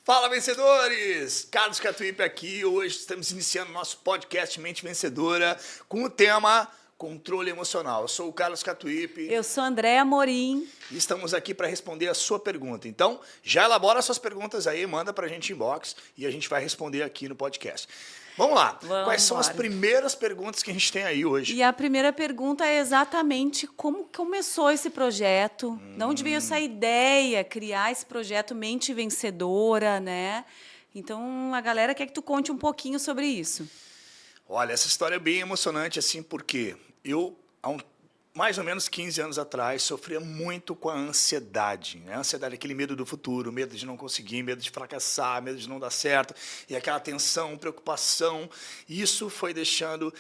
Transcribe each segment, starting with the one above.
Fala, vencedores! Carlos Catuípe aqui. Hoje estamos iniciando nosso podcast Mente Vencedora com o tema controle emocional. Eu sou o Carlos Catuípe. Eu sou Andréa Amorim. E estamos aqui para responder a sua pergunta. Então, já elabora suas perguntas aí, manda para a gente inbox e a gente vai responder aqui no podcast. Vamos lá. Quais são as primeiras perguntas que a gente tem aí hoje? E a primeira pergunta é exatamente como começou esse projeto, de onde veio essa ideia, criar esse projeto Mente Vencedora, né? Então, a galera quer que tu conte um pouquinho sobre isso. Olha, essa história é bem emocionante, assim, porque eu, mais ou menos 15 anos atrás, sofria muito com a ansiedade. Né? A ansiedade é aquele medo do futuro, medo de não conseguir, medo de fracassar, medo de não dar certo, e aquela tensão, preocupação. Isso foi deixando,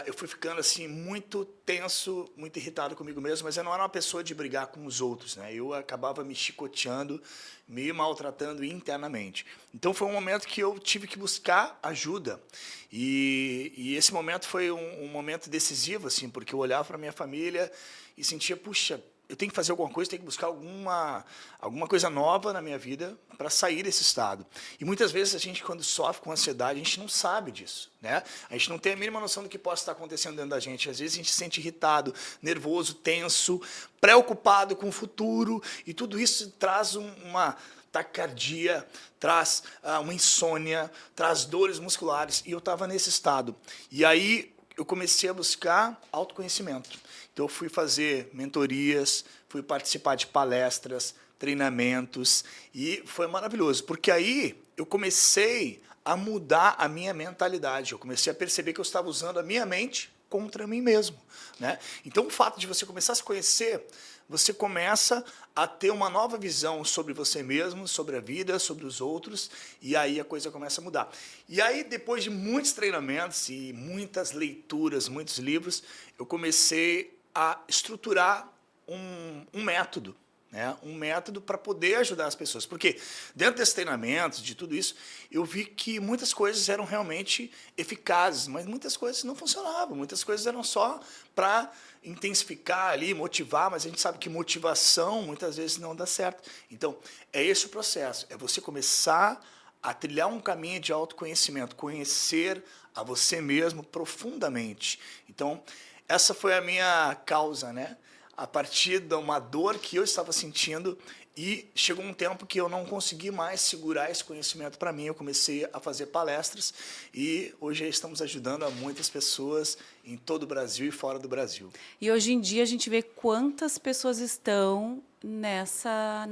eu fui ficando assim muito tenso, muito irritado comigo mesmo, mas eu não era uma pessoa de brigar com os outros. Né? Eu acabava me chicoteando, me maltratando internamente. Então foi um momento que eu tive que buscar ajuda. E esse momento foi um momento decisivo, assim, porque eu olhava para minha família e sentia, puxa, eu tenho que fazer alguma coisa, tenho que buscar alguma coisa nova na minha vida para sair desse estado. E muitas vezes a gente, quando sofre com ansiedade, a gente não sabe disso, né? A gente não tem a mínima noção do que possa estar acontecendo dentro da gente. Às vezes a gente se sente irritado, nervoso, tenso, preocupado com o futuro, e tudo isso traz uma taquicardia, traz uma insônia, traz dores musculares, e eu estava nesse estado. E aí eu comecei a buscar autoconhecimento. Então eu fui fazer mentorias, fui participar de palestras, treinamentos, e foi maravilhoso, porque aí eu comecei a mudar a minha mentalidade, eu comecei a perceber que eu estava usando a minha mente contra mim mesmo. Né? Então o fato de você começar a se conhecer, você começa a ter uma nova visão sobre você mesmo, sobre a vida, sobre os outros, e aí a coisa começa a mudar. E aí, depois de muitos treinamentos e muitas leituras, muitos livros, eu comecei a estruturar um método, né? Um método para poder ajudar as pessoas. Porque dentro desses treinamentos, de tudo isso, eu vi que muitas coisas eram realmente eficazes, mas muitas coisas não funcionavam, muitas coisas eram só para intensificar ali, motivar, mas a gente sabe que motivação muitas vezes não dá certo. Então, é esse o processo, é você começar a trilhar um caminho de autoconhecimento, conhecer a você mesmo profundamente. Então, essa foi a minha causa, né? A partir de uma dor que eu estava sentindo, e chegou um tempo que eu não consegui mais segurar esse conhecimento para mim. Eu comecei a fazer palestras e hoje estamos ajudando a muitas pessoas em todo o Brasil e fora do Brasil. E hoje em dia a gente vê quantas pessoas estão nessa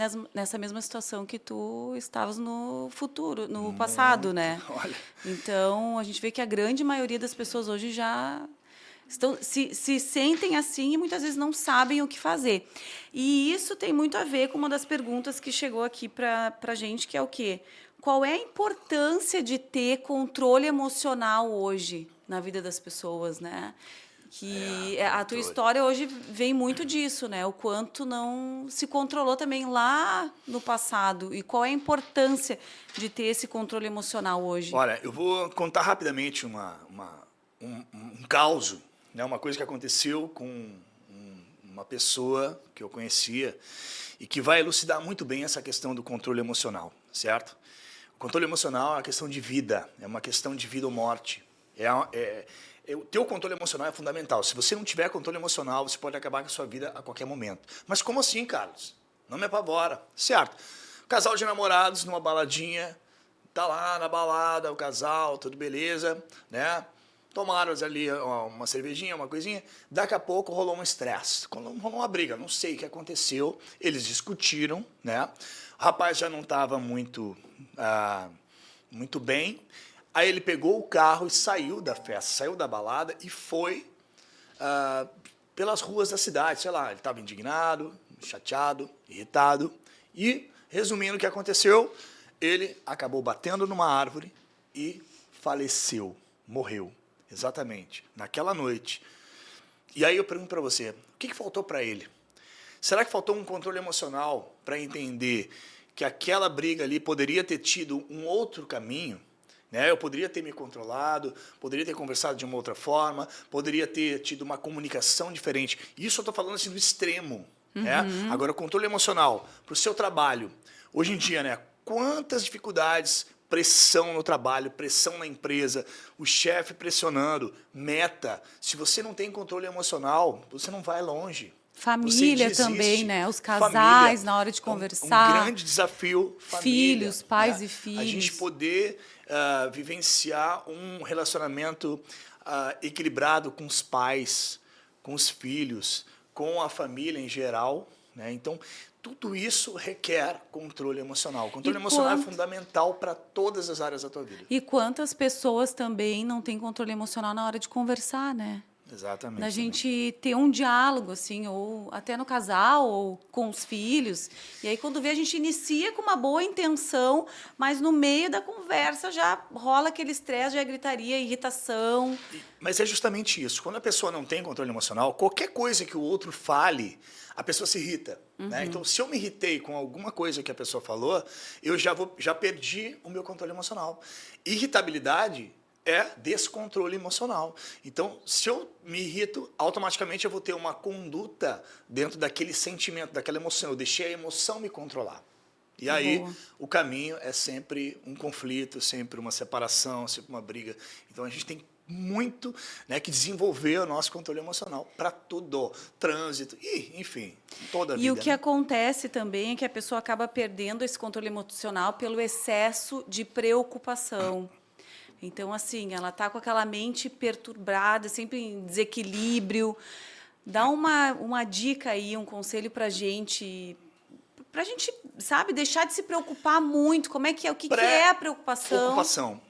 mesma situação que tu estavas no futuro, no passado, né? Olha. Então, a gente vê que a grande maioria das pessoas hoje já se sentem assim e muitas vezes não sabem o que fazer. E isso tem muito a ver com uma das perguntas que chegou aqui para a gente, que é o quê? Qual é a importância de ter controle emocional hoje na vida das pessoas, né? Que a tua história hoje vem muito disso, né? O quanto não se controlou também lá no passado. E qual é a importância de ter esse controle emocional hoje? Olha, eu vou contar rapidamente um caos, né? Uma coisa que aconteceu com uma pessoa que eu conhecia e que vai elucidar muito bem essa questão do controle emocional, certo? O controle emocional é uma questão de vida, é uma questão de vida ou morte. O teu controle emocional é fundamental. Se você não tiver controle emocional, você pode acabar com a sua vida a qualquer momento. Mas como assim, Carlos? Não me apavora. Certo. Casal de namorados numa baladinha, tá lá na balada, o casal, tudo beleza, né? Tomaram ali uma cervejinha, uma coisinha. Daqui a pouco rolou um estresse, rolou uma briga, não sei o que aconteceu. Eles discutiram, né? O rapaz já não estava muito bem. Aí ele pegou o carro e saiu da festa, saiu da balada e foi pelas ruas da cidade. Sei lá, ele estava indignado, chateado, irritado. E, resumindo o que aconteceu, ele acabou batendo numa árvore e faleceu, morreu. Exatamente, naquela noite. E aí eu pergunto para você, o que faltou para ele? Será que faltou um controle emocional para entender que aquela briga ali poderia ter tido um outro caminho? Né? Eu poderia ter me controlado, poderia ter conversado de uma outra forma, poderia ter tido uma comunicação diferente. Isso eu estou falando assim do extremo. Né? Agora, o controle emocional para o seu trabalho. Hoje em dia, né? quantas dificuldades, pressão no trabalho, pressão na empresa, o chefe pressionando, meta. Se você não tem controle emocional, você não vai longe. Família Você também, desiste. né? Os Família casais, na hora de é um conversar. grande desafio, família. Filhos, pais né? e filhos. A gente poder vivenciar um relacionamento equilibrado com os pais, com os filhos, com a família em geral, né? Então, tudo isso requer controle emocional. O controle emocional é fundamental para todas as áreas da tua vida. E quantas pessoas também não têm controle emocional na hora de conversar, né? Exatamente. Da gente ter um diálogo, assim, ou até no casal, ou com os filhos. E aí, quando vê, a gente inicia com uma boa intenção, mas no meio da conversa já rola aquele estresse, já gritaria, irritação. Mas é justamente isso. Quando a pessoa não tem controle emocional, qualquer coisa que o outro fale, a pessoa se irrita. Né? Então, se eu me irritei com alguma coisa que a pessoa falou, eu já perdi o meu controle emocional. Irritabilidade é descontrole emocional. Então, se eu me irrito, automaticamente eu vou ter uma conduta dentro daquele sentimento, daquela emoção. Eu deixei a emoção me controlar. E aí, o caminho é sempre um conflito, sempre uma separação, sempre uma briga. Então, a gente tem muito, né, que desenvolver o nosso controle emocional para tudo, trânsito, e, enfim, toda a vida. E o que acontece também é que a pessoa acaba perdendo esse controle emocional pelo excesso de preocupação. Então, assim, ela está com aquela mente perturbada, sempre em desequilíbrio. Dá uma dica aí, um conselho para a gente, sabe, deixar de se preocupar muito. Como é que é? O que é a preocupação?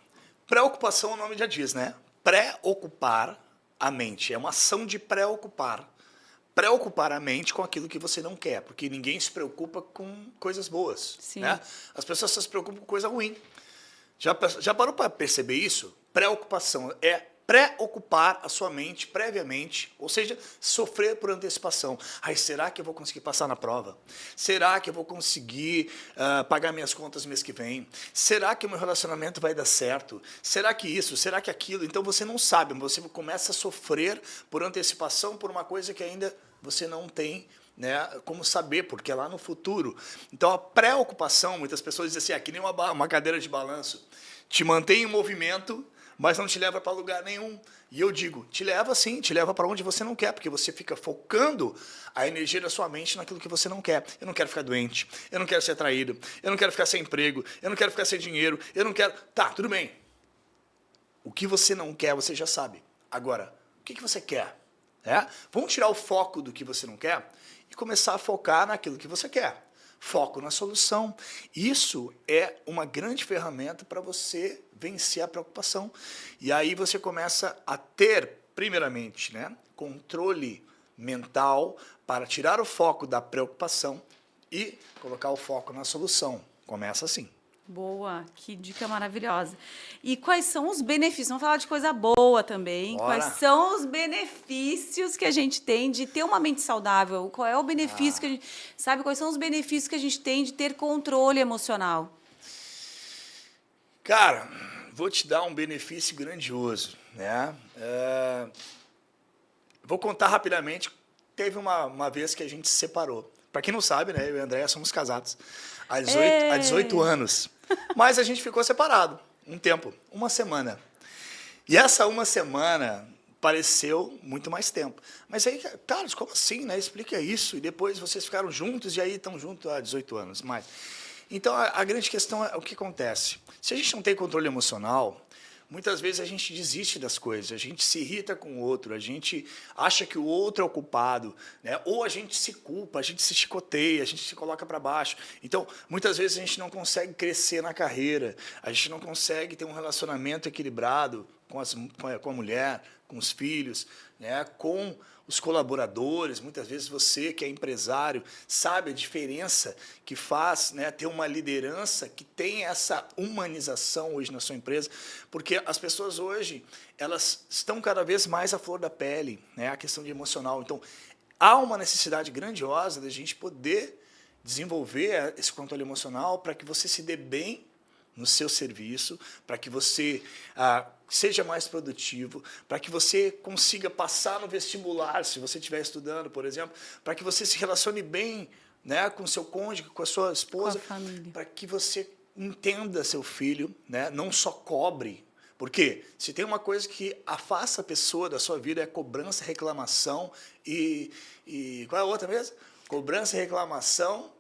Preocupação, o nome já diz, né? Preocupar a mente. É uma ação de preocupar. Preocupar a mente com aquilo que você não quer, porque ninguém se preocupa com coisas boas. Sim. Né? As pessoas só se preocupam com coisa ruim. Já parou para perceber isso? Preocupação é preocupar a sua mente previamente, ou seja, sofrer por antecipação. Ai, será que eu vou conseguir passar na prova? Será que eu vou conseguir pagar minhas contas mês que vem? Será que o meu relacionamento vai dar certo? Será que isso? Será que aquilo? Então você não sabe, você começa a sofrer por antecipação por uma coisa que ainda você não tem, né, como saber, porque é lá no futuro. Então, a preocupação, muitas pessoas dizem assim, que nem uma cadeira de balanço, te mantém em movimento, mas não te leva para lugar nenhum. E eu digo, te leva sim, te leva para onde você não quer, porque você fica focando a energia da sua mente naquilo que você não quer. Eu não quero ficar doente, eu não quero ser traído, eu não quero ficar sem emprego, eu não quero ficar sem dinheiro, eu não quero... Tá, tudo bem. O que você não quer, você já sabe. Agora, o que você quer? Vamos tirar o foco do que você não quer e começar a focar naquilo que você quer. Foco na solução. Isso é uma grande ferramenta para você vencer a preocupação. E aí você começa a ter, primeiramente, né, controle mental para tirar o foco da preocupação e colocar o foco na solução. Começa assim. Boa, que dica maravilhosa. E quais são os benefícios? Vamos falar de coisa boa também. Bora. Quais são os benefícios que a gente tem de ter uma mente saudável? Qual é o benefício que a gente... Sabe, quais são os benefícios que a gente tem de ter controle emocional? Cara, vou te dar um benefício grandioso, né? Vou contar rapidamente. Teve uma vez que a gente se separou. Para quem não sabe, né, eu e a Andréia somos casados há 18 anos. Mas a gente ficou separado um tempo, uma semana. E essa uma semana pareceu muito mais tempo. Mas aí, Carlos, como assim, né? Explica isso. E depois vocês ficaram juntos e aí estão juntos há 18 anos. Então, a grande questão é o que acontece. Se a gente não tem controle emocional, muitas vezes a gente desiste das coisas, a gente se irrita com o outro, a gente acha que o outro é o culpado, né? Ou a gente se culpa, a gente se chicoteia, a gente se coloca para baixo. Então, muitas vezes a gente não consegue crescer na carreira, a gente não consegue ter um relacionamento equilibrado com a mulher, com os filhos, né? Com os colaboradores. Muitas vezes você, que é empresário, sabe a diferença que faz, né, ter uma liderança que tem essa humanização hoje na sua empresa, porque as pessoas hoje elas estão cada vez mais à flor da pele, né, a questão de emocional. Então, há uma necessidade grandiosa da gente poder desenvolver esse controle emocional para que você se dê bem no seu serviço, para que você seja mais produtivo, para que você consiga passar no vestibular, se você estiver estudando, por exemplo, para que você se relacione bem, né, com o seu cônjuge, com a sua esposa, Com a família. para que você entenda seu filho, né? Não só cobre. Porque se tem uma coisa que afasta a pessoa da sua vida é cobrança, reclamação e qual é a outra mesmo? Cobrança, reclamação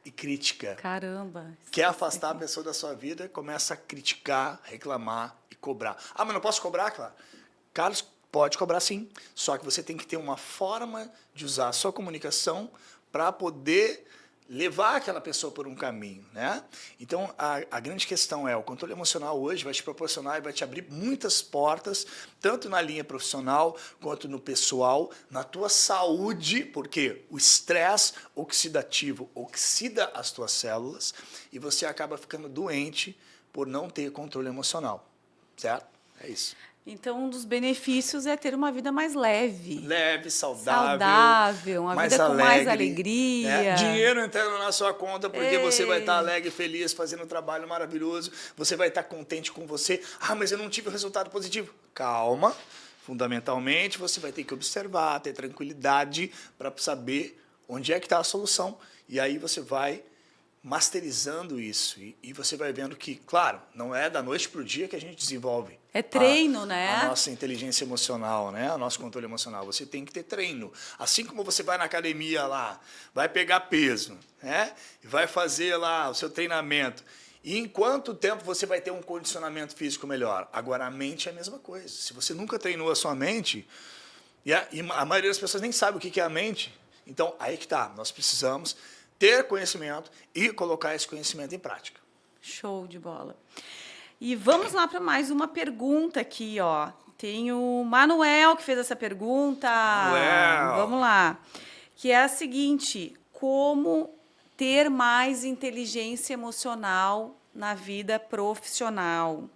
e crítica. Caramba. Quer afastar a pessoa da sua vida, começa a criticar, reclamar e cobrar. Ah, mas não posso cobrar, claro. Carlos, pode cobrar sim, só que você tem que ter uma forma de usar a sua comunicação para poder levar aquela pessoa por um caminho, né? Então, a grande questão é, o controle emocional hoje vai te proporcionar e vai te abrir muitas portas, tanto na linha profissional, quanto no pessoal, na tua saúde, porque o estresse oxidativo oxida as tuas células e você acaba ficando doente por não ter controle emocional, certo? É isso. Então, um dos benefícios é ter uma vida mais leve. Leve, saudável, Uma mais vida com mais alegre, né? alegria. Dinheiro entrando na sua conta porque você vai estar Ei. alegre, feliz, fazendo um trabalho maravilhoso, você vai estar contente com você. Ah, mas eu não tive o resultado positivo. Calma, fundamentalmente você vai ter que observar, ter tranquilidade para saber onde é que está a solução e aí você vai masterizando isso e você vai vendo que, claro, não é da noite para o dia que a gente desenvolve. É treino, né? A nossa inteligência emocional, né? O nosso controle emocional. Você tem que ter treino. Assim como você vai na academia lá, vai pegar peso, né? E vai fazer lá o seu treinamento. E em quanto tempo você vai ter um condicionamento físico melhor? Agora, a mente é a mesma coisa. Se você nunca treinou a sua mente, e a maioria das pessoas nem sabe o que é a mente, então aí que tá. Nós precisamos ter conhecimento e colocar esse conhecimento em prática. Show de bola. E vamos lá para mais uma pergunta aqui, ó. Tem o Manuel que fez essa pergunta. Manuel. Vamos lá. Que é a seguinte: como ter mais inteligência emocional na vida profissional?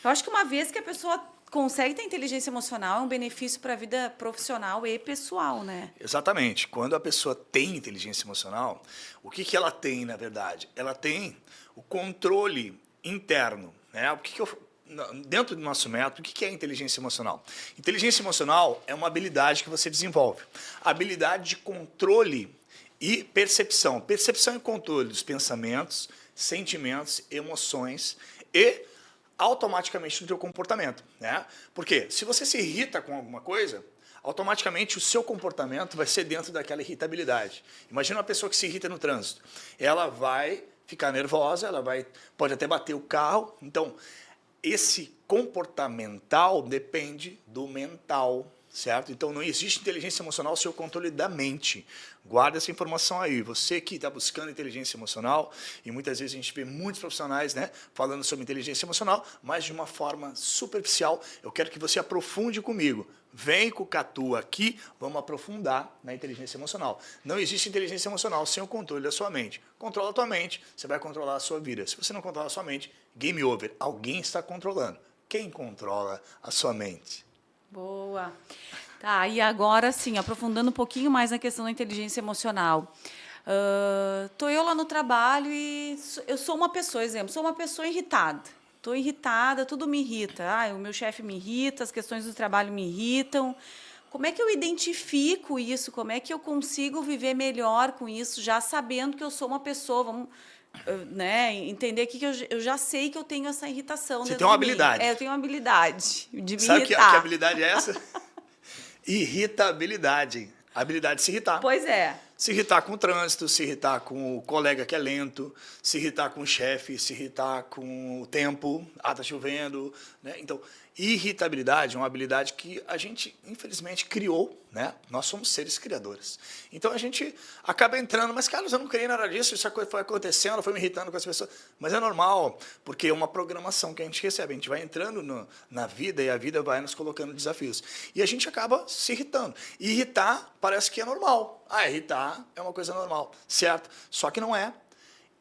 Eu acho que uma vez que a pessoa consegue ter inteligência emocional, é um benefício para a vida profissional e pessoal, né? Exatamente. Quando a pessoa tem inteligência emocional, o que ela tem, na verdade? Ela tem o controle interno, né? Dentro do nosso método, o que é inteligência emocional? Inteligência emocional é uma habilidade que você desenvolve. A habilidade de controle e percepção. Percepção e controle dos pensamentos, sentimentos, emoções e automaticamente do teu comportamento, né? Porque se você se irrita com alguma coisa, automaticamente o seu comportamento vai ser dentro daquela irritabilidade. Imagina uma pessoa que se irrita no trânsito. Ela vai ficar nervosa, pode até bater o carro. Então, esse comportamental depende do mental, certo? Então, não existe inteligência emocional sem o controle da mente. Guarda essa informação aí. Você que está buscando inteligência emocional, e muitas vezes a gente vê muitos profissionais, né, falando sobre inteligência emocional, mas de uma forma superficial. Eu quero que você aprofunde comigo. Vem com o Catu aqui, vamos aprofundar na inteligência emocional. Não existe inteligência emocional sem o controle da sua mente. Controla a tua mente, você vai controlar a sua vida. Se você não controla a sua mente, game over. Alguém está controlando. Quem controla a sua mente? Boa. Tá, e agora sim, aprofundando um pouquinho mais na questão da inteligência emocional. Tô eu lá no trabalho e eu sou uma pessoa, exemplo, sou uma pessoa irritada. Estou irritada, tudo me irrita. O meu chefe me irrita, as questões do trabalho me irritam. Como é que eu identifico isso? Como é que eu consigo viver melhor com isso, já sabendo que eu sou uma pessoa, vamos, né, entender aqui que eu já sei que eu tenho essa irritação. Você tem uma de mim. habilidade. Eu tenho uma habilidade de me Sabe irritar. que habilidade é essa? Irritabilidade. A habilidade de se irritar. Pois é. Se irritar com o trânsito, se irritar com o colega que é lento, se irritar com o chefe, se irritar com o tempo, tá chovendo, né? Então, irritabilidade é uma habilidade que a gente, infelizmente, criou, né? Nós somos seres criadores. Então, a gente acaba entrando, mas, Carlos, eu não criei nada disso, isso foi acontecendo, foi me irritando com as pessoas. Mas é normal, porque é uma programação que a gente recebe. A gente vai entrando na vida e a vida vai nos colocando desafios. E a gente acaba se irritando. E irritar parece que é normal. Irritar é uma coisa normal, certo? Só que não é.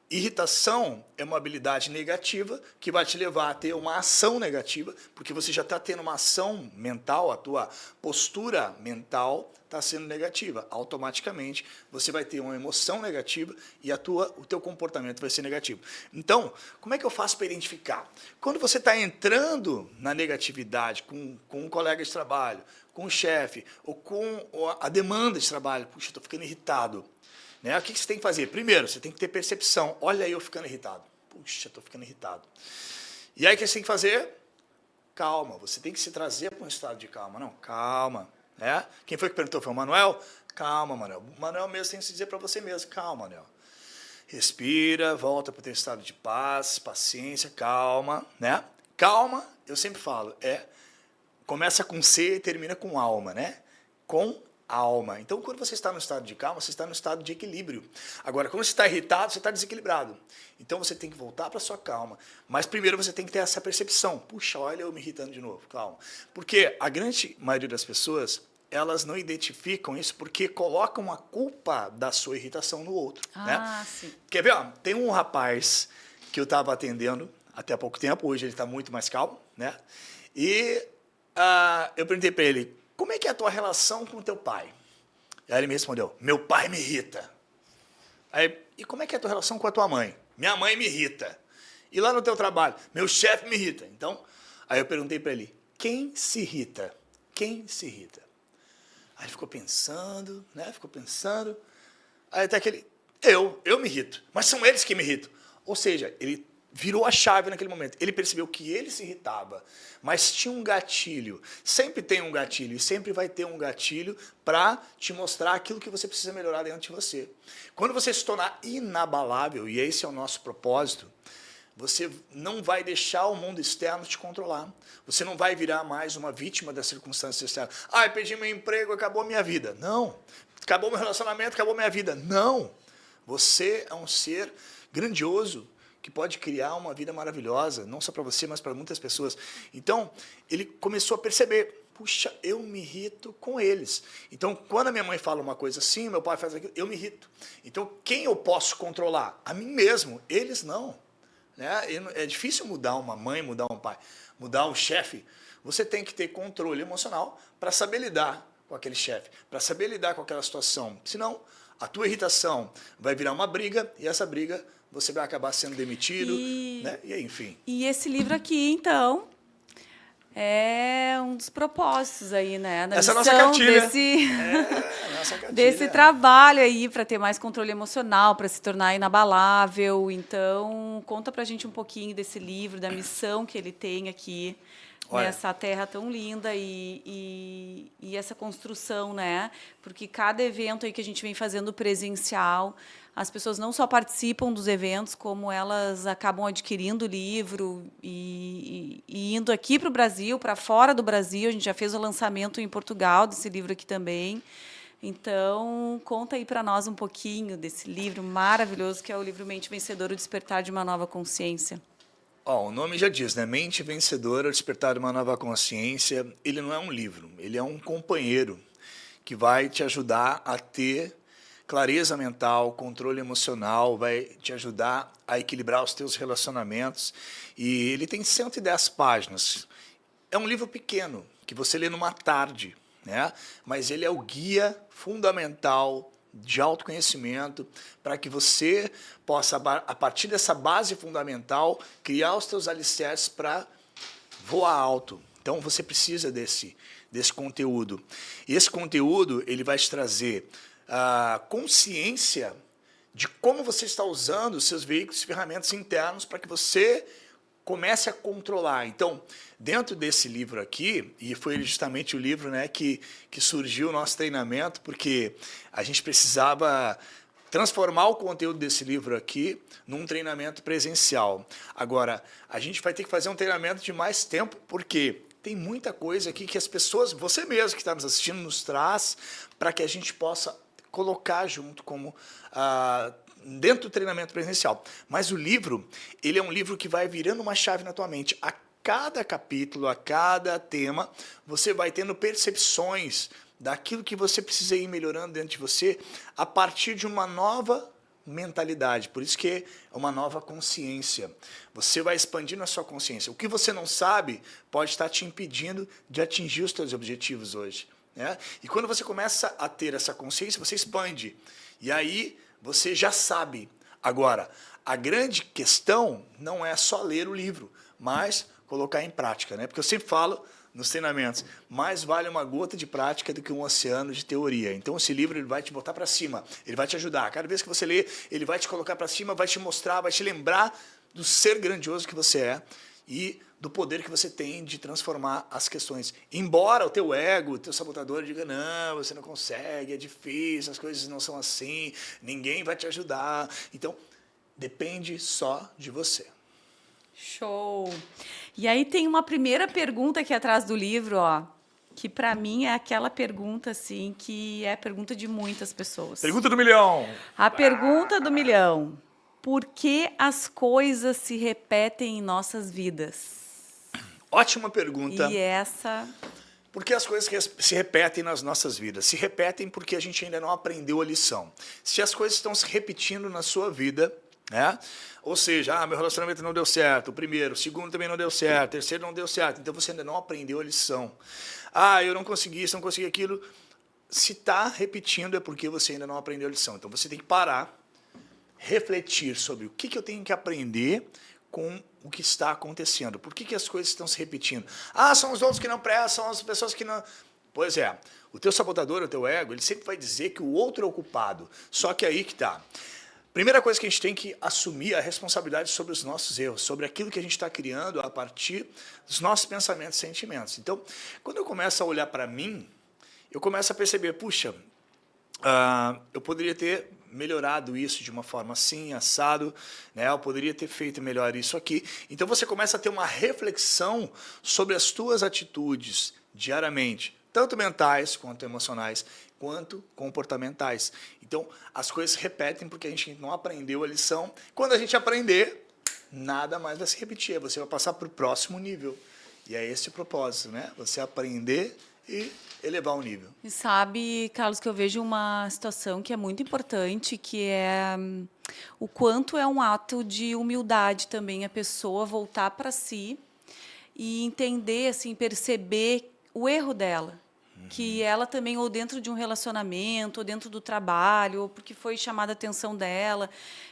Irritação é uma habilidade negativa que vai te levar a ter uma ação negativa, porque você já está tendo uma ação mental, a tua postura mental está sendo negativa. Automaticamente você vai ter uma emoção negativa e o teu comportamento vai ser negativo. Então, como é que eu faço para identificar? Quando você está entrando na negatividade com um colega de trabalho, com o chefe, ou com a demanda de trabalho, puxa, estou ficando irritado. Né? O que você tem que fazer? Primeiro, você tem que ter percepção. Olha aí eu ficando irritado. puxa, estou ficando irritado. E aí o que você tem que fazer? Calma, você tem que se trazer para um estado de calma. Não, calma. Né? Quem foi que perguntou? Foi o Manuel? Calma, Manuel. O Manuel mesmo tem que se dizer para você mesmo. Calma, Manuel. Respira, volta para o teu estado de paz, paciência, calma. Né? Calma, eu sempre falo, começa com C e termina com alma, né? Com alma. Então, quando você está no estado de calma, você está no estado de equilíbrio. Agora, quando você está irritado, você está desequilibrado. Então, você tem que voltar para a sua calma. Mas, primeiro, você tem que ter essa percepção. Puxa, olha eu me irritando de novo. Calma. Porque a grande maioria das pessoas, elas não identificam isso porque colocam a culpa da sua irritação no outro. Ah, né? sim. Quer ver? Ó, tem um rapaz que eu estava atendendo até há pouco tempo. Hoje ele está muito mais calmo. Né? E eu perguntei para ele, como é que é a tua relação com o teu pai? Aí ele me respondeu, meu pai me irrita. Aí, e como é que é a tua relação com a tua mãe? Minha mãe me irrita. E lá no teu trabalho? Meu chefe me irrita. Então, aí eu perguntei para ele, quem se irrita? Quem se irrita? Aí ele ficou pensando, né? Ficou pensando. Aí até que ele, eu me irrito. Mas são eles que me irritam. Ou seja, ele virou a chave naquele momento. Ele percebeu que ele se irritava, mas tinha um gatilho. Sempre tem um gatilho e sempre vai ter um gatilho para te mostrar aquilo que você precisa melhorar dentro de você. Quando você se tornar inabalável, e esse é o nosso propósito, você não vai deixar o mundo externo te controlar. Você não vai virar mais uma vítima das circunstâncias externas. Eu perdi meu emprego, acabou a minha vida. Não. Acabou meu relacionamento, acabou minha vida. Não. Você é um ser grandioso, que pode criar uma vida maravilhosa, não só para você, mas para muitas pessoas. Então, ele começou a perceber, puxa, eu me irrito com eles. Então, quando a minha mãe fala uma coisa assim, meu pai faz aquilo, eu me irrito. Então, quem eu posso controlar? A mim mesmo, eles não. Né? É difícil mudar uma mãe, mudar um pai, mudar um chefe. Você tem que ter controle emocional para saber lidar com aquele chefe, para saber lidar com aquela situação. Senão, a tua irritação vai virar uma briga, e essa briga você vai acabar sendo demitido, né? E aí, enfim. E esse livro aqui, então, é um dos propósitos aí, né? Da Essa é a missão nossa cartilha. Desse, Nossa cartilha. desse trabalho aí para ter mais controle emocional, para se tornar inabalável. Então, conta pra gente um pouquinho desse livro, da missão que ele tem aqui. Olha. Nessa terra tão linda e essa construção, né? Porque cada evento aí que a gente vem fazendo presencial, as pessoas não só participam dos eventos, como elas acabam adquirindo o livro e indo aqui para o Brasil, para fora do Brasil. A gente já fez o lançamento em Portugal desse livro aqui também. Então, conta aí para nós um pouquinho desse livro maravilhoso, que é o livro Mente Vencedora, o Despertar de uma Nova Consciência. O nome já diz, né? Mente Vencedora, Despertar de uma Nova Consciência. Ele não é um livro, ele é um companheiro que vai te ajudar a ter clareza mental, controle emocional, vai te ajudar a equilibrar os teus relacionamentos. E ele tem 110 páginas. É um livro pequeno, que você lê numa tarde, né? Mas ele é o guia fundamental de autoconhecimento para que você possa, a partir dessa base fundamental, criar os teus alicerces para voar alto. Então, você precisa desse conteúdo. E esse conteúdo ele vai te trazer a consciência de como você está usando os seus veículos e ferramentas internos para que você comece a controlar. Então, dentro desse livro aqui, e foi justamente o livro, né, que surgiu o nosso treinamento, porque a gente precisava transformar o conteúdo desse livro aqui num treinamento presencial. Agora, a gente vai ter que fazer um treinamento de mais tempo, porque tem muita coisa aqui que as pessoas, você mesmo que está nos assistindo, nos traz para que a gente possa colocar junto como dentro do treinamento presencial. Mas o livro, ele é um livro que vai virando uma chave na tua mente. A cada capítulo, a cada tema, você vai tendo percepções daquilo que você precisa ir melhorando dentro de você a partir de uma nova mentalidade. Por isso que é uma nova consciência. Você vai expandindo a sua consciência. O que você não sabe pode estar te impedindo de atingir os seus objetivos hoje. Né? E quando você começa a ter essa consciência, você expande. E aí você já sabe. Agora, a grande questão não é só ler o livro, mas colocar em prática. Né? Porque eu sempre falo nos treinamentos, mais vale uma gota de prática do que um oceano de teoria. Então, esse livro ele vai te botar para cima, ele vai te ajudar. Cada vez que você lê, ele vai te colocar para cima, vai te mostrar, vai te lembrar do ser grandioso que você é e do poder que você tem de transformar as questões. Embora o teu ego, o teu sabotador diga, não, você não consegue, é difícil, as coisas não são assim, ninguém vai te ajudar. Então, depende só de você. Show! E aí tem uma primeira pergunta aqui atrás do livro, ó, que para mim é aquela pergunta assim que é a pergunta de muitas pessoas. Pergunta do milhão. A pergunta do milhão. Por que as coisas se repetem em nossas vidas? Ótima pergunta. E essa... Porque as coisas se repetem nas nossas vidas. Se repetem porque a gente ainda não aprendeu a lição. Se as coisas estão se repetindo na sua vida, né? Ou seja, meu relacionamento não deu certo, o primeiro, o segundo também não deu certo, o terceiro não deu certo, então você ainda não aprendeu a lição. Eu não consegui isso, não consegui aquilo. Se está repetindo é porque você ainda não aprendeu a lição. Então você tem que parar, refletir sobre o que eu tenho que aprender com o que está acontecendo. Por que as coisas estão se repetindo? São os outros que não prestam, são as pessoas que não... Pois é, o teu sabotador, o teu ego, ele sempre vai dizer que o outro é o culpado. Só que aí que está. Primeira coisa que a gente tem que assumir a responsabilidade sobre os nossos erros, sobre aquilo que a gente está criando a partir dos nossos pensamentos e sentimentos. Então, quando eu começo a olhar para mim, eu começo a perceber, puxa, eu poderia ter melhorado isso de uma forma assim, assado, né? Eu poderia ter feito melhor isso aqui. Então, você começa a ter uma reflexão sobre as tuas atitudes diariamente, tanto mentais quanto emocionais, quanto comportamentais. Então, as coisas se repetem porque a gente não aprendeu a lição. Quando a gente aprender, nada mais vai se repetir. Você vai passar para o próximo nível. E é esse o propósito, né? Você aprender e elevar o nível. E sabe, Carlos, que eu vejo uma situação que é muito importante, que é o quanto é um ato de humildade também a pessoa voltar para si e entender, assim, perceber o erro dela. Que ela também, ou dentro de um relacionamento, ou dentro do trabalho, ou porque foi chamada a atenção dela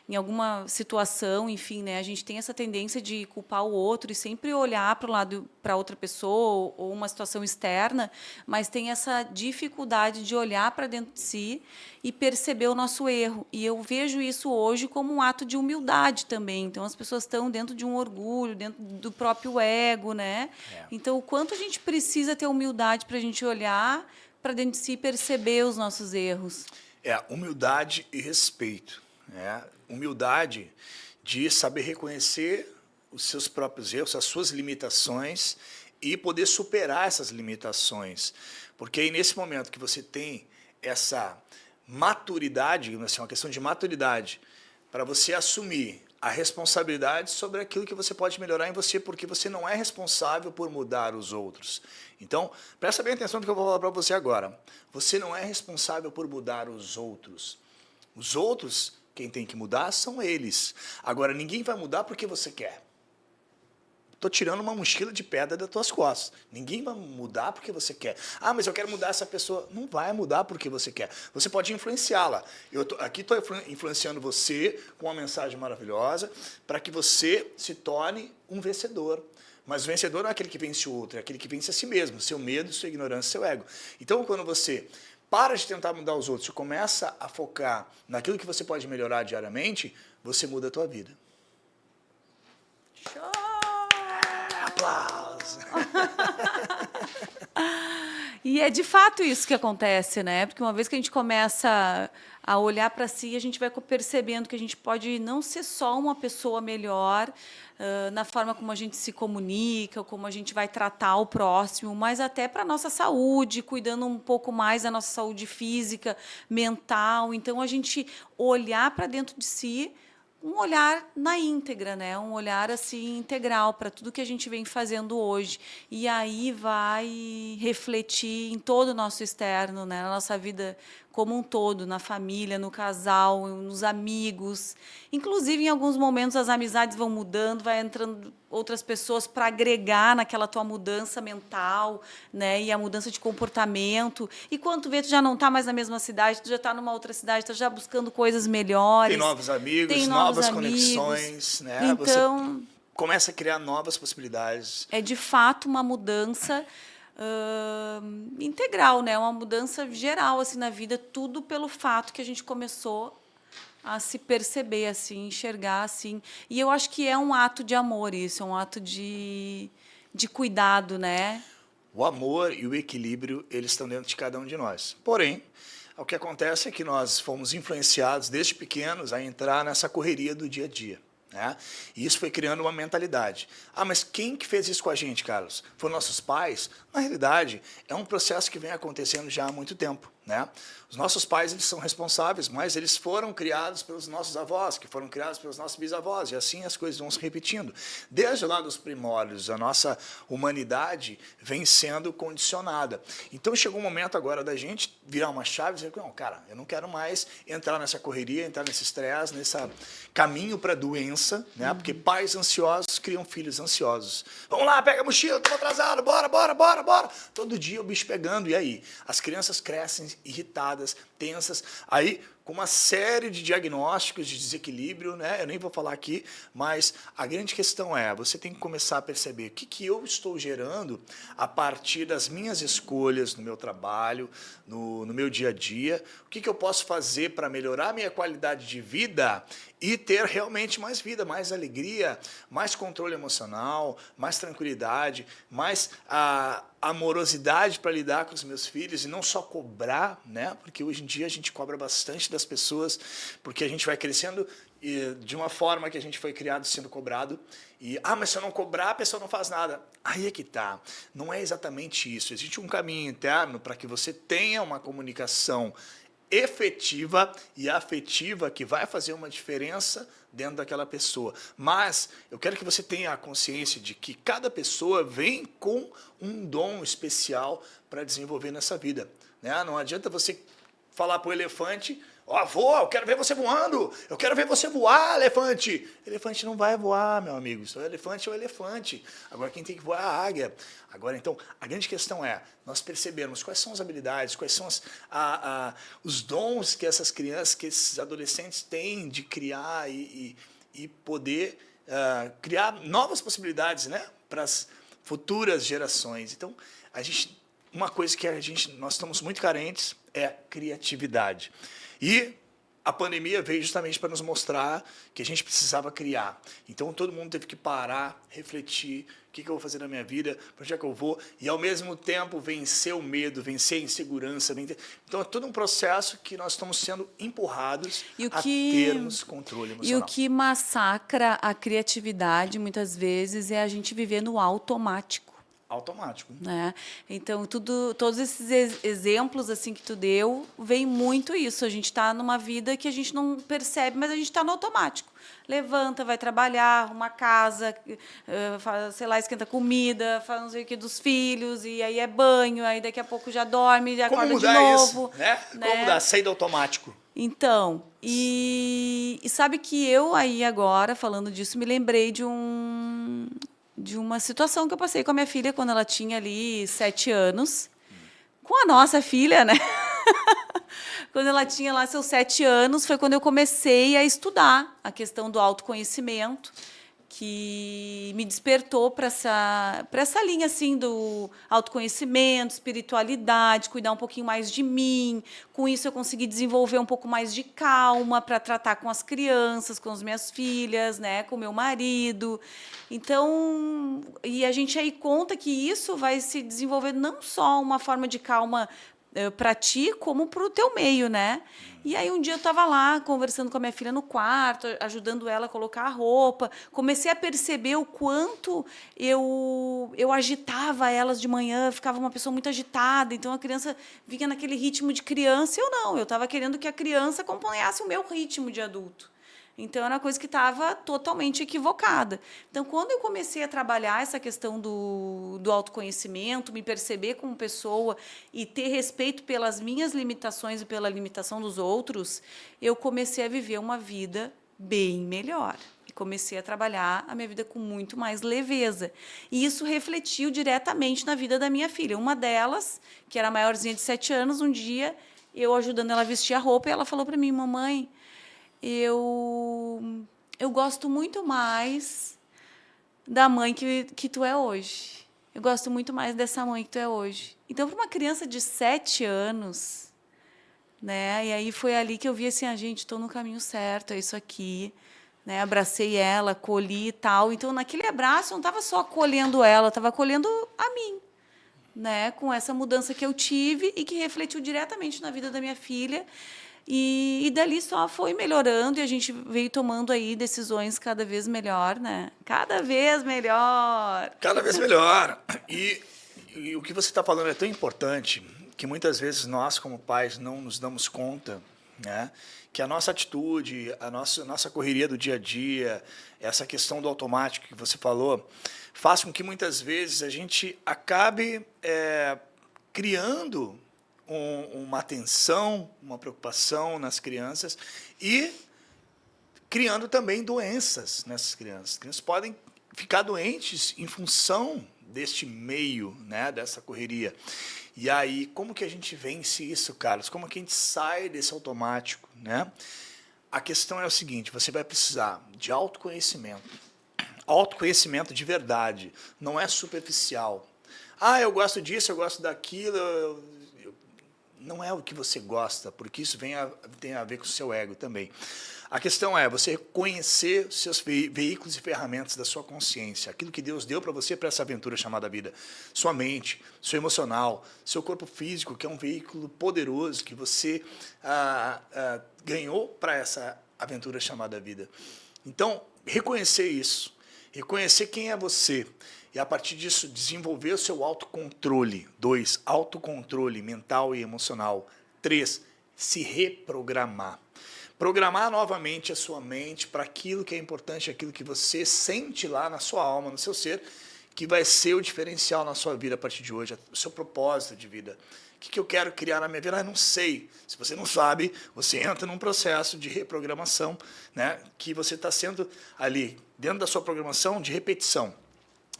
em alguma situação, enfim, né? A gente tem essa tendência de culpar o outro e sempre olhar para o lado, para outra pessoa ou uma situação externa, mas tem essa dificuldade de olhar para dentro de si e perceber o nosso erro. E eu vejo isso hoje como um ato de humildade também. Então, as pessoas estão dentro de um orgulho, dentro do próprio ego, né? Então, o quanto a gente precisa ter humildade para a gente olhar para dentro de si e perceber os nossos erros. Humildade e respeito. Né? Humildade de saber reconhecer os seus próprios erros, as suas limitações e poder superar essas limitações. Porque aí, nesse momento que você tem essa maturidade, assim, uma questão de maturidade, para você assumir a responsabilidade sobre aquilo que você pode melhorar em você, porque você não é responsável por mudar os outros. Então, presta bem atenção no que eu vou falar para você agora. Você não é responsável por mudar os outros. Os outros, quem tem que mudar são eles. Agora, ninguém vai mudar porque você quer. Estou tirando uma mochila de pedra das tuas costas. Ninguém vai mudar porque você quer. Mas eu quero mudar essa pessoa. Não vai mudar porque você quer. Você pode influenciá-la. Aqui estou influenciando você com uma mensagem maravilhosa para que você se torne um vencedor. Mas o vencedor não é aquele que vence o outro, é aquele que vence a si mesmo, seu medo, sua ignorância, seu ego. Então, quando você para de tentar mudar os outros e começa a focar naquilo que você pode melhorar diariamente, você muda a tua vida. Show! Aplausos! E é de fato isso que acontece, né? Porque uma vez que a gente começa a olhar para si, a gente vai percebendo que a gente pode não ser só uma pessoa melhor na forma como a gente se comunica, como a gente vai tratar o próximo, mas até para a nossa saúde, cuidando um pouco mais da nossa saúde física, mental. Então, a gente olhar para dentro de si, um olhar na íntegra, né? Um olhar assim integral para tudo que a gente vem fazendo hoje. E aí vai refletir em todo o nosso externo, né? Na nossa vida como um todo, na família, no casal, nos amigos. Inclusive, em alguns momentos, as amizades vão mudando, vai entrando outras pessoas para agregar naquela tua mudança mental, né? E a mudança de comportamento. E quando tu vê, tu já não está mais na mesma cidade, tu já está numa outra cidade, tu já buscando coisas melhores. Tem novos amigos, tem novas amigos. Conexões, né? Então, você começa a criar novas possibilidades. é de fato uma mudança integral, né? Uma mudança geral assim na vida, tudo pelo fato que a gente começou a se perceber assim, enxergar assim. E eu acho que é um ato de amor isso, é um ato de cuidado, né? O amor e o equilíbrio, eles estão dentro de cada um de nós. Porém, o que acontece é que nós fomos influenciados desde pequenos a entrar nessa correria do dia a dia. Né? E isso foi criando uma mentalidade. Ah, mas quem que fez isso com a gente, Carlos? Foram nossos pais? Na realidade, é um processo que vem acontecendo já há muito tempo. Né? Os nossos pais, eles são responsáveis, mas eles foram criados pelos nossos avós, que foram criados pelos nossos bisavós, e assim as coisas vão se repetindo. Desde lá dos primórdios, a nossa humanidade vem sendo condicionada. Então chegou um momento agora da gente virar uma chave e dizer, não, cara, eu não quero mais entrar nessa correria, entrar nesse estresse, nesse caminho para a doença, né? Porque pais ansiosos criam filhos ansiosos. Vamos lá, pega a mochila, estamos atrasados, bora, bora, bora, bora. Todo dia o bicho pegando, e aí? As crianças crescem irritadas, tensas, aí com uma série de diagnósticos de desequilíbrio, né? Eu nem vou falar aqui, mas a grande questão é, você tem que começar a perceber o que eu estou gerando a partir das minhas escolhas no meu trabalho, no meu dia a dia, o que eu posso fazer para melhorar a minha qualidade de vida e ter realmente mais vida, mais alegria, mais controle emocional, mais tranquilidade, mais amorosidade para lidar com os meus filhos e não só cobrar, né? Porque hoje em dia a gente cobra bastante das pessoas, porque a gente vai crescendo de uma forma que a gente foi criado sendo cobrado e, mas se eu não cobrar, a pessoa não faz nada. Aí é que tá. Não é exatamente isso. Existe um caminho interno para que você tenha uma comunicação efetiva e afetiva que vai fazer uma diferença dentro daquela pessoa. Mas eu quero que você tenha a consciência de que cada pessoa vem com um dom especial para desenvolver nessa vida. Né? Não adianta você falar para o elefante, avô, eu quero ver você voando, eu quero ver você voar, elefante. Elefante não vai voar, meu amigo, o elefante é o elefante. Agora quem tem que voar é a águia. Agora, então, a grande questão é nós percebermos quais são as habilidades, quais são os dons que essas crianças, que esses adolescentes têm de criar e poder criar novas possibilidades, né, para as futuras gerações. Então, uma coisa que nós estamos muito carentes é criatividade. E a pandemia veio justamente para nos mostrar que a gente precisava criar. Então, todo mundo teve que parar, refletir, o que eu vou fazer na minha vida, para onde é que eu vou, e, ao mesmo tempo, vencer o medo, vencer a insegurança. Então, é todo um processo que nós estamos sendo empurrados a termos controle emocional. E o que massacra a criatividade, muitas vezes, é a gente viver no automático. Automático. Né? Então, todos esses exemplos assim que tu deu, vem muito isso. A gente está numa vida que a gente não percebe, mas a gente está no automático. Levanta, vai trabalhar, arruma casa, sei lá, esquenta comida, faz não sei o que dos filhos, e aí é banho, aí daqui a pouco já dorme, já acorda de novo. Isso, né? Como mudar? Sair do automático. Então, e sabe que eu aí agora, falando disso, me lembrei de uma situação que eu passei com a minha filha quando ela tinha ali 7 anos. Com a nossa filha, né? Quando ela tinha lá seus 7 anos, foi quando eu comecei a estudar a questão do autoconhecimento, que me despertou para essa linha assim do autoconhecimento, espiritualidade, cuidar um pouquinho mais de mim. Com isso eu consegui desenvolver um pouco mais de calma para tratar com as crianças, com as minhas filhas, né, com o meu marido. Então, e a gente aí conta que isso vai se desenvolver não só uma forma de calma para ti, como para o teu meio, né? E aí um dia eu estava lá conversando com a minha filha no quarto, ajudando ela a colocar a roupa. Comecei a perceber o quanto eu agitava elas de manhã, ficava uma pessoa muito agitada. Então a criança vinha naquele ritmo de criança, eu não. Eu estava querendo que a criança acompanhasse o meu ritmo de adulto. Então, era uma coisa que estava totalmente equivocada. Então, quando eu comecei a trabalhar essa questão do autoconhecimento, me perceber como pessoa e ter respeito pelas minhas limitações e pela limitação dos outros, eu comecei a viver uma vida bem melhor. E comecei a trabalhar a minha vida com muito mais leveza. E isso refletiu diretamente na vida da minha filha. Uma delas, que era a maiorzinha de 7 anos, um dia, eu ajudando ela a vestir a roupa, e ela falou para mim, mamãe, eu gosto muito mais da mãe que tu é hoje. Eu gosto muito mais dessa mãe que tu é hoje. Então, para uma criança de 7 anos, né? E aí foi ali que eu vi assim, gente, estou no caminho certo, é isso aqui, né? Abracei ela, colhi e tal. Então, naquele abraço, eu não estava só acolhendo ela, eu estava acolhendo a mim, né? Com essa mudança que eu tive e que refletiu diretamente na vida da minha filha. E dali só foi melhorando e a gente veio tomando aí decisões cada vez melhor, né? Cada vez melhor. Cada vez melhor. E o que você está falando é tão importante que muitas vezes nós, como pais, não nos damos conta, né? Que a nossa atitude, a nossa correria do dia a dia, essa questão do automático que você falou, faz com que muitas vezes a gente acabe criando uma atenção, uma preocupação nas crianças e criando também doenças nessas crianças. As crianças podem ficar doentes em função deste meio, né, dessa correria. E aí, como que a gente vence isso, Carlos? Como que a gente sai desse automático, né? A questão é o seguinte, você vai precisar de autoconhecimento. Autoconhecimento de verdade, não é superficial. Ah, eu gosto disso, eu gosto daquilo, não é o que você gosta, porque isso tem a ver com o seu ego também. A questão é você conhecer os seus veículos e ferramentas da sua consciência, aquilo que Deus deu para você para essa aventura chamada vida. Sua mente, seu emocional, seu corpo físico, que é um veículo poderoso que você ganhou para essa aventura chamada vida. Então, reconhecer isso, reconhecer quem é você, e, a partir disso, desenvolver o seu autocontrole. 2, autocontrole mental e emocional. 3, se reprogramar. Programar novamente a sua mente para aquilo que é importante, aquilo que você sente lá na sua alma, no seu ser, que vai ser o diferencial na sua vida a partir de hoje, o seu propósito de vida. O que eu quero criar na minha vida? Eu não sei. Se você não sabe, você entra num processo de reprogramação, né, que você está sendo ali, dentro da sua programação, de repetição.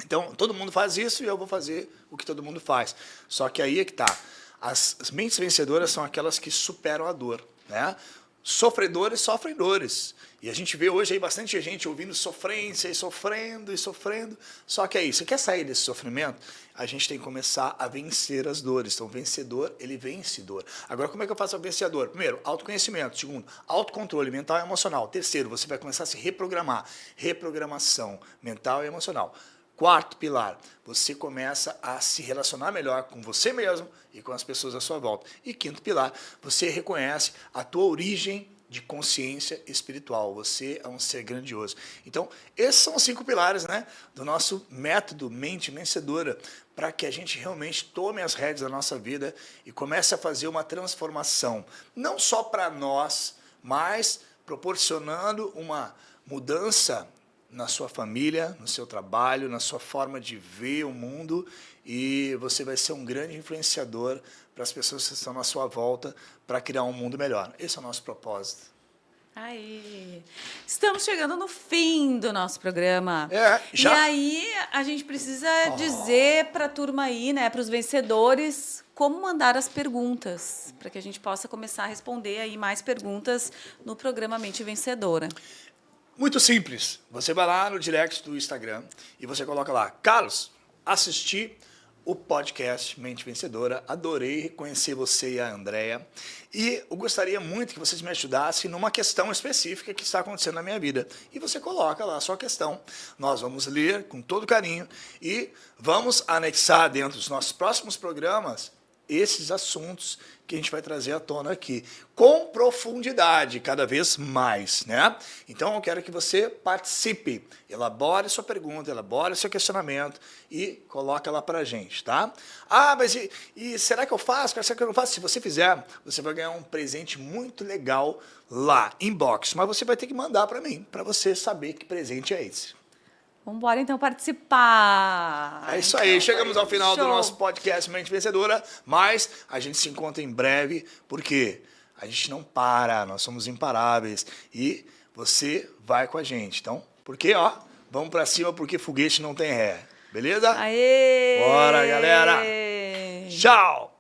Então, todo mundo faz isso e eu vou fazer o que todo mundo faz. Só que aí é que está. As mentes vencedoras são aquelas que superam a dor, né? Sofredores sofrem dores. E a gente vê hoje aí bastante gente ouvindo sofrência e sofrendo e sofrendo. Só que é isso. Você quer sair desse sofrimento? A gente tem que começar a vencer as dores. Então, vencedor, ele vence dor. Agora, como é que eu faço a vencedor? Primeiro, autoconhecimento. Segundo, autocontrole mental e emocional. Terceiro, você vai começar a se reprogramar. Reprogramação mental e emocional. Quarto pilar, você começa a se relacionar melhor com você mesmo e com as pessoas à sua volta. E quinto pilar, você reconhece a tua origem de consciência espiritual. Você é um ser grandioso. Então, esses são os 5 pilares, né, do nosso método Mente Vencedora, para que a gente realmente tome as rédeas da nossa vida e comece a fazer uma transformação, não só para nós, mas proporcionando uma mudança na sua família, no seu trabalho, na sua forma de ver o mundo, e você vai ser um grande influenciador para as pessoas que estão na sua volta para criar um mundo melhor. Esse é o nosso propósito. Aí, estamos chegando no fim do nosso programa. Já? E aí a gente precisa dizer para a turma aí, né, para os vencedores, como mandar as perguntas, para que a gente possa começar a responder aí mais perguntas no programa Mente Vencedora. Muito simples. Você vai lá no direct do Instagram e você coloca lá, Carlos, assisti o podcast Mente Vencedora, adorei conhecer você e a Andrea, e eu gostaria muito que vocês me ajudassem numa questão específica que está acontecendo na minha vida. E você coloca lá a sua questão, nós vamos ler com todo carinho e vamos anexar dentro dos nossos próximos programas esses assuntos que a gente vai trazer à tona aqui, com profundidade, cada vez mais, né? Então, eu quero que você participe, elabore sua pergunta, elabore seu questionamento e coloque lá pra gente, tá? Ah, mas e será que eu faço? Será que eu não faço? Se você fizer, você vai ganhar um presente muito legal lá, inbox, mas você vai ter que mandar para mim, para você saber que presente é esse. Vamos embora, então, participar. É isso aí, chegamos ao final do Show. nosso podcast Mente Vencedora, mas a gente se encontra em breve, porque a gente não para, nós somos imparáveis e você vai com a gente. Então, porque, ó, vamos pra cima porque foguete não tem ré, beleza? Aê! Bora, galera! Tchau!